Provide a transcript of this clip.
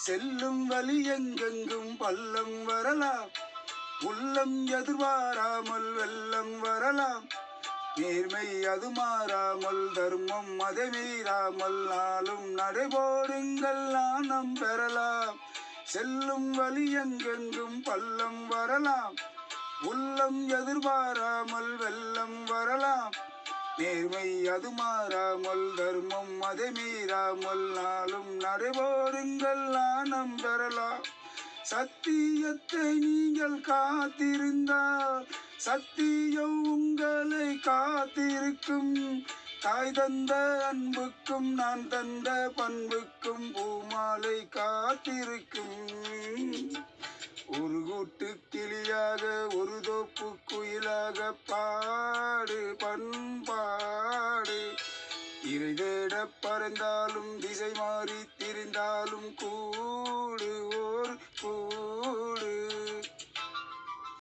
செல்லும் வழி எங்கெங்கும் பள்ளம் வரலாம், உள்ளம் எதிர்பாராமல் வெள்ளம் வரலாம். நேர்மை அது மாறாமல், தர்மம் அதை மீறாமல், நாளும் நடைபோடுங்கள் நாணம் பெறலாம். செல்லும் வழி எங்கெங்கும் பள்ளம் வரலாம், உள்ளம் எதிர்பாராமல் வெள்ளம் வரலாம். நேர்மை அது மாறாமல், தர்மம் அதை மீறாமல், நாளும் நடைபோடுங்கள் நாணம் பெறலாம். சத்தியத்தை நீங்கள் காத்திருந்தால் சத்தியம் உங்களை காத்திருக்கும். தாய் தந்த அன்புக்கும் நான் தந்த பண்புக்கும் பூமாலை காத்திருக்கும். ஒரு கூட்டு கிளியாக ஒரு தோப்பு குயிலாக பாடு பண்பாடு. இறை தேட பறந்தாலும் திசை மாறி